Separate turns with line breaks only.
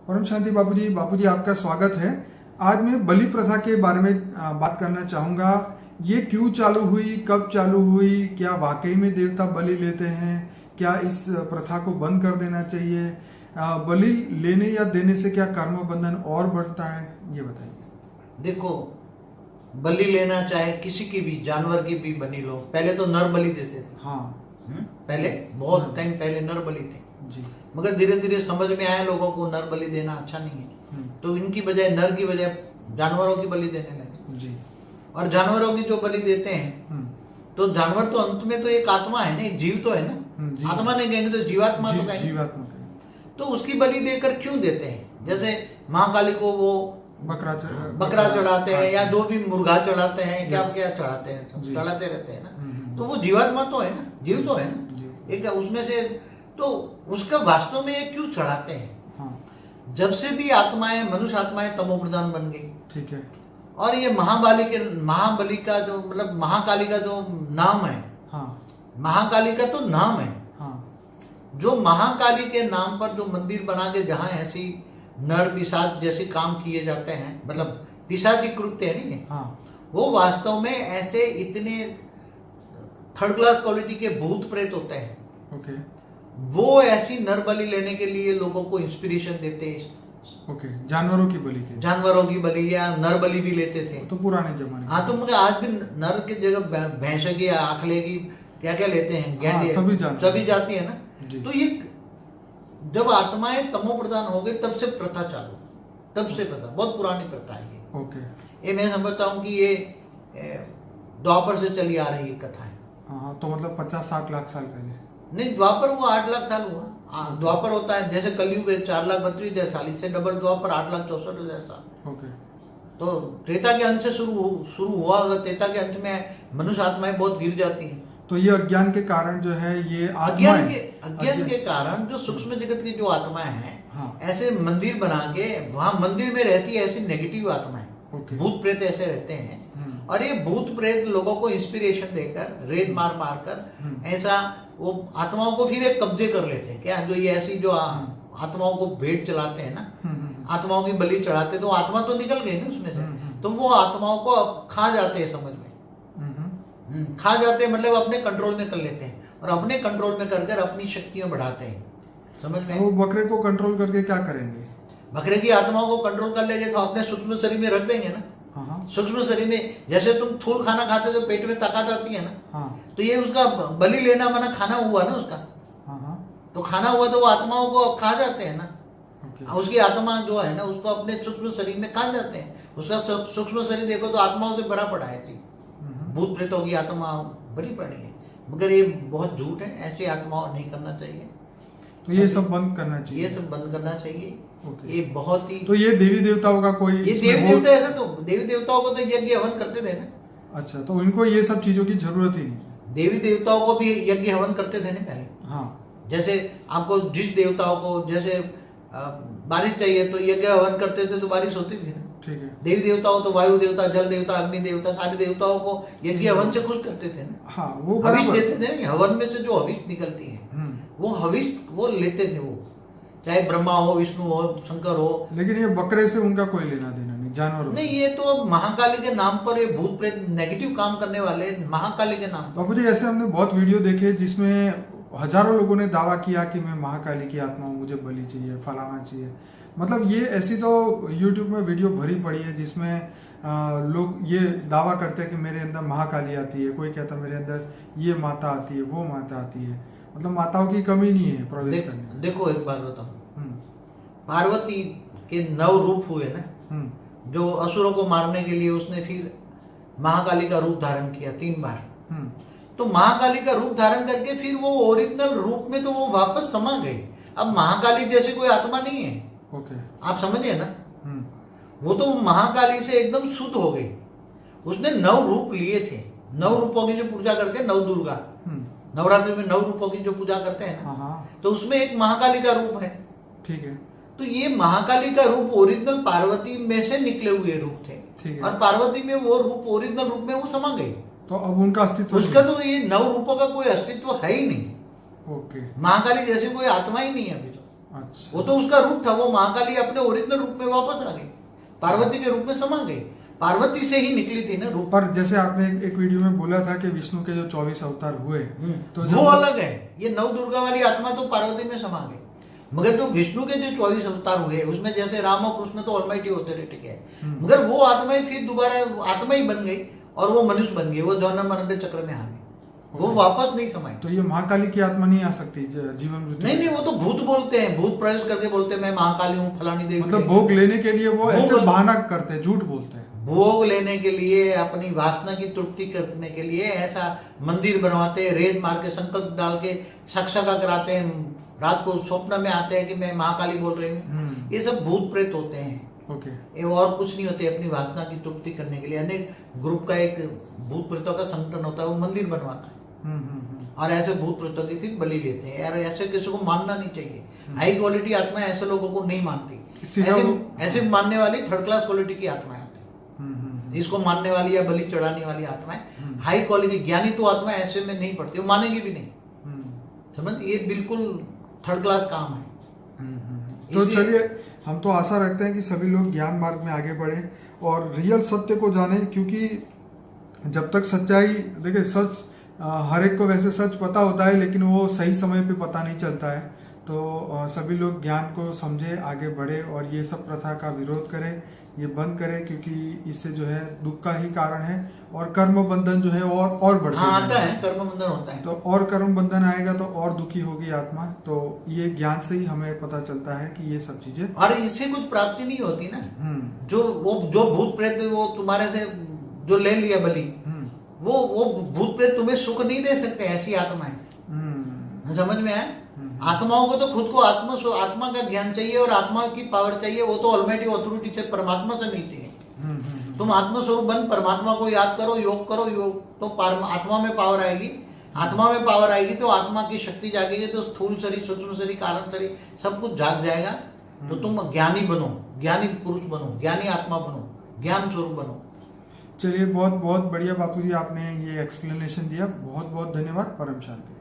परम शांति बाबूजी आपका स्वागत है। आज मैं बलि प्रथा के बारे में बात करना चाहूंगा। ये क्यों चालू हुई, कब चालू हुई, क्या वाकई में देवता बलि लेते हैं, क्या इस प्रथा को बंद कर देना चाहिए, बलि लेने या देने से क्या कर्म बंधन और बढ़ता है, ये बताइए।
देखो, बलि लेना चाहे किसी की भी, जानवर की भी बलि लो। पहले तो नर बलि देते थे।
हाँ,
पहले बहुत टाइम पहले नर बलि थे
जी।
मगर धीरे धीरे समझ में आया लोगों को नर बलि देना अच्छा नहीं है, तो इनकी बजाय नर की बजाय जानवरों की बलि देने लगे जी। और जानवरों की जो बलि देते हैं तो जानवर तो अंत में तो एक आत्मा है ना, एक जीव तो है ना। आत्मा नहीं कहेंगे तो जीवात्मा तो कहेंगे।
जीवात्मा
तो उसकी बलि देकर क्यों देते हैं? जैसे महाकाली को वो बकरा चढ़ाते हैं या जो भी मुर्गा चढ़ाते हैं, क्या क्या चढ़ाते हैं, चढ़ाते रहते हैं ना। तो वो जीवात्मा तो है ना, जीव तो है ना एक उसमें से। तो उसका वास्तव में ये क्यों चढ़ाते हैं?
हाँ।
जब से भी आत्माएं, मनुष्य आत्माएं तमोप्रधान बन गई,
ठीक है।
और ये महाबली का जो मतलब महाकाली का जो नाम है, हाँ, महाकाली का तो नाम है, हाँ, जो महाकाली के नाम पर जो मंदिर बना के जहां ऐसी नर पिशाच जैसे काम किए जाते हैं, मतलब पिशाची कृत्य है नहीं है, हाँ, वो वास्तव में ऐसे इतने थर्ड क्लास क्वालिटी के भूत प्रेत होते हैं।
ओके।
वो ऐसी नर बलि लेने के लिए लोगों को इंस्पिरेशन देते।
ओके, जानवरों की बलि के,
जानवरों की बलि या नर बलि भी लेते थे
तो पुराने जमाने।
हाँ, तो मगर आज भी नर की जगह भैंस की, आखले की, क्या क्या लेते हैं, गैंडे, सभी जाती है ना। तो ये जब आत्माएं तमो प्रधान हो गई तब से प्रथा चालू, तब से प्रथा, बहुत पुरानी प्रथा है ये।
ओके।
ये मैं समझता हूँ कि ये द्वापर से चली आ रही कथा है।
हाँ, तो मतलब 50-60 लाख साल पहले
नहीं, द्वापर हुआ 8 लाख साल हुआ। द्वापर होता है जैसे कलयुग 4,32,000 साल, इससे डबल द्वापर 8,64,000 साल।
ओके।
तो त्रेता के अंत से शुरू हुआ। अगर त्रेता के अंत में मनुष्य आत्माएं बहुत गिर जाती हैं,
तो ये अज्ञान के कारण जो है, ये
अज्ञान के कारण जो सूक्ष्म जगत की जो आत्माएं हैं, हाँ, ऐसे मंदिर बना के वहां मंदिर में रहती है ऐसी नेगेटिव आत्माएं, भूत प्रेत ऐसे रहते हैं। और ये भूत प्रेत लोगों को इंस्पिरेशन देकर, रेत मार मार कर ऐसा वो आत्माओं को फिर एक कब्जे कर लेते हैं। क्या जो ये ऐसी जो आत्माओं को भेंट चलाते हैं ना, आत्माओं की बलि चढ़ाते, तो आत्मा तो निकल गई ना उसमें से, तो वो आत्माओं को खा जाते हैं, समझ में खा जाते हैं, मतलब अपने कंट्रोल में कर लेते हैं, और अपने कंट्रोल में कर अपनी शक्तियां बढ़ाते हैं, समझ में।
वो बकरे को कंट्रोल करके क्या करेंगे?
बकरे की आत्माओं को कंट्रोल कर लेंगे तो अपने सूक्ष्म शरीर में रख देंगे ना। सूक्ष्म शरीर में जैसे तुम थूल खाना खाते हो तो पेट में ताकत आती है ना, हाँ, तो ये उसका बलि लेना माना खाना हुआ ना उसका, हाँ, तो खाना हुआ तो वो आत्माओं को खा जाते हैं ना। उसकी आत्मा जो है ना, उसको अपने सूक्ष्म शरीर में खा जाते हैं। उसका सूक्ष्म शरीर देखो तो आत्माओं से भरा पड़ा है जी। भूत प्रेतों की आत्मा भरी पड़ी है, मगर ये बहुत झूठ है, ऐसी आत्माओं नहीं करना चाहिए।
तो ये सब बंद करना चाहिए,
ये सब बंद करना चाहिए। ये बहुत ही,
तो ये देवी देवताओं का कोई,
ये देवी देवता ऐसा, तो देवी देवताओं को तो यज्ञ हवन करते थे ना।
अच्छा, तो इनको ये सब चीजों की जरूरत ही नहीं।
देवी देवताओं को भी यज्ञ हवन करते थे ना पहले।
हाँ,
जैसे आपको जिस देवताओं को जैसे बारिश चाहिए तो यज्ञ हवन करते थे तो बारिश होती थी ना। ठीक है। देवी देवताओं तो वायु देवता, जल देवता, अग्नि देवता, सारे देवताओं को यज्ञ हवन से खुश करते थे ना।
हाँ, वो
हविष देते थे ना। हवन में से जो हविष निकलती है वो हविष वो लेते थे, वो चाहे ब्रह्मा हो, विष्णु हो, शंकर हो।
लेकिन ये बकरे से उनका कोई लेना देना नहीं, जानवरों
नहीं। ये तो महाकाली के नाम पर, ये भूत प्रेत नेगेटिव काम करने वाले महाकाली के नाम पर।
बाबूजी, ऐसे हमने बहुत वीडियो देखे जिसमें हजारों लोगों ने दावा किया कि मैं महाकाली की आत्मा हूँ, मुझे बलि चाहिए, फलाना चाहिए। मतलब ये ऐसी तो यूट्यूब में वीडियो भरी पड़ी है जिसमें लोग ये दावा करते हैं कि मेरे अंदर महाकाली आती है, कोई कहता है मेरे अंदर ये माता आती है, वो माता आती है। मतलब माताओं की कमी नहीं है प्रवेश करने।
देखो एक बात बताऊं, पार्वती के 9 रूप हुए ना, जो असुरों को मारने के लिए उसने फिर महाकाली का रूप धारण किया 3 बार। तो महाकाली का रूप धारण करके फिर वो ओरिजिनल रूप में तो वो वापस समा गई। अब महाकाली जैसे कोई आत्मा नहीं है। ओके, आप समझिए ना। वो तो महाकाली से एकदम शुद्ध हो गई। उसने 9 रूप लिए थे। 9 रूपों की जो पूजा करके, 9 दुर्गा, नवरात्रि में 9 रूपों की जो पूजा करते हैं ना, तो उसमें एक महाकाली का रूप है। ठीक है। तो ये महाकाली का रूप ओरिजिनल पार्वती में से निकले हुए रूप थे, और पार्वती में वो रूप ओरिजिनल रूप में वो समा गई।
तो अब उनका अस्तित्व,
उसका तो ये 9 रूपों का कोई अस्तित्व है ही नहीं।
ओके।
महाकाली जैसी कोई आत्मा ही नहीं है अभी तो।
अच्छा।
वो तो उसका रूप था, वो महाकाली अपने ओरिजिनल रूप में वापस आ गई, पार्वती के रूप में समा गई, पार्वती से ही निकली थी ना रूप।
पर जैसे आपने एक वीडियो में बोला था कि विष्णु के जो 24 अवतार हुए, तो
वो अलग है, ये नव दुर्गा वाली आत्मा तो पार्वती में समा गई, मगर जो विष्णु के जो 24 अवतार हुए उसमें जैसे राम और कृष्ण तो ऑलमाइटी होते रहे, ठीक है, मगर वो आत्माएं फिर दोबारा आत्मा ही बन गई और वो मनुष्य बन गई, वो जन्म मरण के चक्र में आ गई, वो वापस नहीं समाई।
तो ये महाकाली की आत्मा नहीं आ सकती जीवन मृत्यु?
नहीं नहीं, वो तो भूत बोलते हैं, भूत प्रवेश करके बोलते हैं मैं महाकाली हूँ फलानी देवी।
मतलब भोग लेने के लिए वो ऐसे बहाना करते हैं, झूठ बोलते हैं।
भोग लेने के लिए, अपनी वासना की तृप्ति करने के लिए ऐसा मंदिर बनवाते हैं, रेत मार के संकल्प डाल के शक्षका कराते हैं, रात को स्वप्न में आते हैं कि मैं महाकाली बोल रही हूँ, ये सब भूत प्रेत होते हैं।
ओके।
ये और कुछ नहीं होते, अपनी वासना की तृप्ति करने के लिए अनेक ग्रुप का एक भूत प्रेतों का संगठन होता है, वो मंदिर बनवाता है और ऐसे भूत प्रेतों की फिर बलि लेते हैं। यार ऐसे किसी को मानना नहीं चाहिए, हाई क्वालिटी आत्मा ऐसे लोगों को नहीं मानती, ऐसे मानने वाली थर्ड क्लास क्वालिटी की आत्माएं होती है, इसको मानने वाली या बलि चढ़ाने वाली आत्माएं हाई क्वालिटी, ज्ञानी तो आत्मा ऐसे में नहीं पड़ती, वो मानेगी भी नहीं, समझ, ये बिल्कुल थर्ड क्लास काम है।
तो चलिए, हम तो आशा रखते हैं कि सभी लोग ज्ञान मार्ग में आगे बढ़े और रियल सत्य को जाने, क्योंकि जब तक सच्चाई, देखिए सच हर एक को वैसे सच पता होता है, लेकिन वो सही समय पे पता नहीं चलता है। तो सभी लोग ज्ञान को समझे, आगे बढ़े और ये सब प्रथा का विरोध करें, ये बंद करें, क्योंकि इससे जो है दुख का ही कारण है और कर्म बंधन जो है और बढ़ता
आता है, कर्म बंधन होता है,
तो और कर्म बंधन आएगा तो और दुखी होगी आत्मा। तो ये ज्ञान से ही हमें पता चलता है कि ये सब चीजें,
और इससे कुछ प्राप्ति नहीं होती ना। जो भूत प्रेत वो तुम्हारे से जो ले लिया बलि, वो भूत प्रेत तुम्हें सुख नहीं दे सकते, ऐसी आत्माएं, समझ में आए। आत्माओं को तो खुद को आत्मा का ज्ञान चाहिए और आत्मा की पावर चाहिए, वो तो ऑलमाइटी अथॉरिटी से, परमात्मा से मिलती है। तुम आत्मा स्वरूप बन, परमात्मा को याद करो, योग करो, योग तो आत्मा में पावर आएगी, आत्मा में पावर आएगी तो आत्मा की शक्ति जागेगी, तो स्थूल शरीर, सूक्ष्म शरीर, कारण शरीर सब कुछ जाग जाएगा, तो तुम ज्ञानी बनो, ज्ञानी पुरुष बनो, ज्ञानी आत्मा बनो, ज्ञान स्वरूप बनो।
चलिए, बहुत बहुत बढ़िया बापूजी, आपने ये एक्सप्लेनेशन दिया, बहुत बहुत धन्यवाद। परम शांति।